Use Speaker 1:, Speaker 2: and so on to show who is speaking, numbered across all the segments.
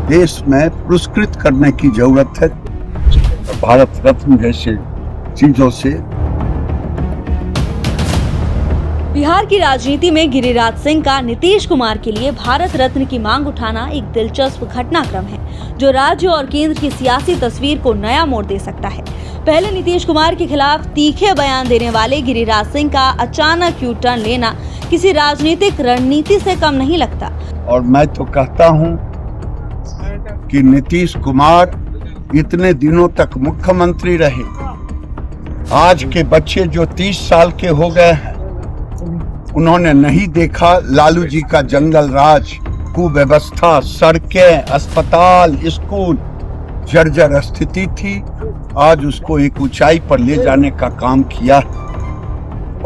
Speaker 1: देश में पुरस्कृत करने की जरूरत है। भारत रत्न जैसे चीजों से
Speaker 2: बिहार की राजनीति में गिरिराज सिंह का नीतीश कुमार के लिए भारत रत्न की मांग उठाना एक दिलचस्प घटनाक्रम है, जो राज्य और केंद्र की सियासी तस्वीर को नया मोड़ दे सकता है। पहले नीतीश कुमार के खिलाफ तीखे बयान देने वाले गिरिराज सिंह का अचानक यू टर्न लेना किसी राजनीतिक रणनीति से कम नहीं लगता।
Speaker 1: और मैं तो कहता हूं कि नीतीश कुमार इतने दिनों तक मुख्यमंत्री रहे। आज के बच्चे जो 30 साल के हो गए हैं, उन्होंने नहीं देखा लालू जी का जंगल राज, कुव्यवस्था, सड़कें, अस्पताल, स्कूल जर्जर स्थिति थी। आज उसको एक ऊंचाई पर ले जाने का काम किया।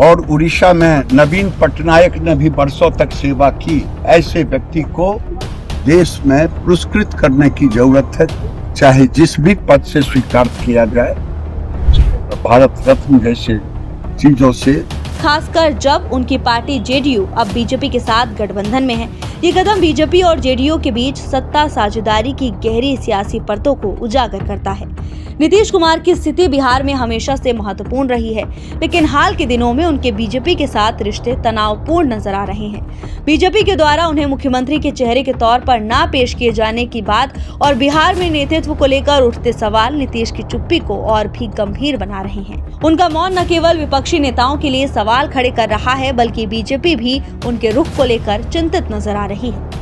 Speaker 1: और उड़ीसा में नवीन पटनायक ने भी बरसों तक सेवा की। ऐसे व्यक्ति को देश में पुरस्कृत करने की जरूरत है, चाहे जिस भी पद से स्वीकार किया जाए। भारत रत्न जैसे चीजों से,
Speaker 2: खासकर जब उनकी पार्टी जेडीयू अब बीजेपी के साथ गठबंधन में है। ये कदम बीजेपी और जेडीयू के बीच सत्ता साझेदारी की गहरी सियासी परतों को उजागर करता है। नीतीश कुमार की स्थिति बिहार में हमेशा से महत्वपूर्ण रही है, लेकिन हाल के दिनों में उनके बीजेपी के साथ रिश्ते तनावपूर्ण नजर आ रहे हैं। बीजेपी के द्वारा उन्हें मुख्यमंत्री के चेहरे के तौर पर ना पेश किए जाने की बात और बिहार में नेतृत्व को लेकर उठते सवाल नीतीश की चुप्पी को और भी गंभीर बना रहे हैं। उनका मौन न केवल विपक्षी नेताओं के लिए सवाल खड़े कर रहा है, बल्कि बीजेपी भी उनके रुख को लेकर चिंतित नजर आ रही है।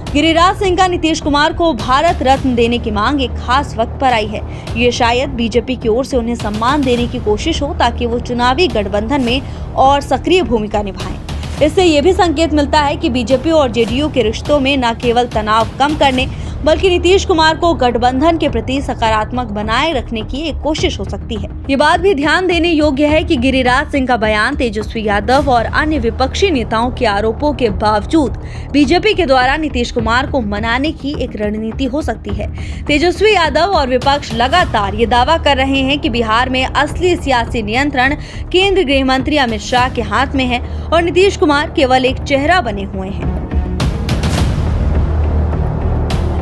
Speaker 2: गिरिराज सिंह का नीतीश कुमार को भारत रत्न देने की मांग एक खास वक्त पर आई है। ये शायद बीजेपी की ओर से उन्हें सम्मान देने की कोशिश हो, ताकि वो चुनावी गठबंधन में और सक्रिय भूमिका निभाएं। इससे ये भी संकेत मिलता है कि बीजेपी और जेडीयू के रिश्तों में न केवल तनाव कम करने, बल्कि नीतीश कुमार को गठबंधन के प्रति सकारात्मक बनाए रखने की एक कोशिश हो सकती है। ये बात भी ध्यान देने योग्य है कि गिरिराज सिंह का बयान तेजस्वी यादव और अन्य विपक्षी नेताओं के आरोपों के बावजूद बीजेपी के द्वारा नीतीश कुमार को मनाने की एक रणनीति हो सकती है। तेजस्वी यादव और विपक्ष लगातार ये दावा कर रहे हैं कि बिहार में असली सियासी नियंत्रण केंद्रीय गृह मंत्री अमित शाह के हाथ में है और नीतीश कुमार केवल एक चेहरा बने हुए हैं।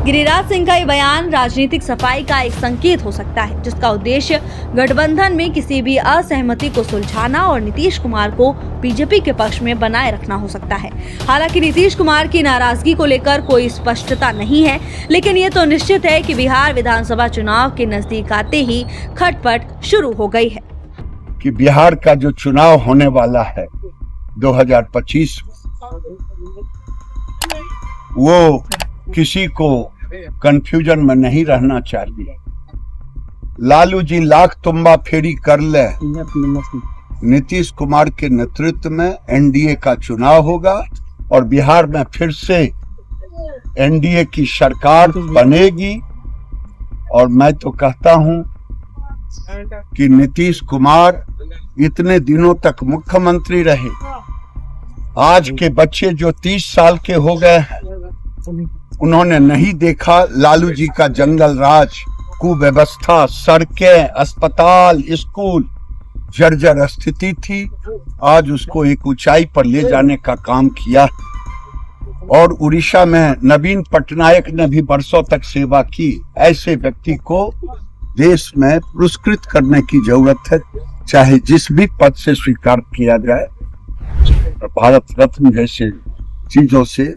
Speaker 2: गिरिराज सिंह का ये बयान राजनीतिक सफाई का एक संकेत हो सकता है, जिसका उद्देश्य गठबंधन में किसी भी असहमति को सुलझाना और नीतीश कुमार को बीजेपी के पक्ष में बनाए रखना हो सकता है। हालांकि नीतीश कुमार की नाराजगी को लेकर कोई स्पष्टता नहीं है, लेकिन ये तो निश्चित है कि बिहार विधानसभा चुनाव के नजदीक आते ही खटपट शुरू हो गई है
Speaker 1: कि बिहार का जो चुनाव होने वाला है 2025, वो किसी को कंफ्यूजन में नहीं रहना चाहिए। लालू जी लाख तुम्बा फेरी कर ले, नीतीश कुमार के नेतृत्व में एनडीए का चुनाव होगा और बिहार में फिर से एनडीए की सरकार बनेगी। और मैं तो कहता हूं कि नीतीश कुमार इतने दिनों तक मुख्यमंत्री रहे। आज के बच्चे जो 30 साल के हो गए हैं, उन्होंने नहीं देखा लालू जी का जंगल राज, कुव्यवस्था, सड़कें, अस्पताल, स्कूल जर्जर स्थिति थी। आज उसको एक ऊंचाई पर ले जाने का काम किया। और उड़ीसा में नवीन पटनायक ने भी बरसों तक सेवा की। ऐसे व्यक्ति को देश में पुरस्कृत करने की जरूरत है, चाहे जिस भी पद से स्वीकार किया जाए। भारत रत्न जैसे चीजों से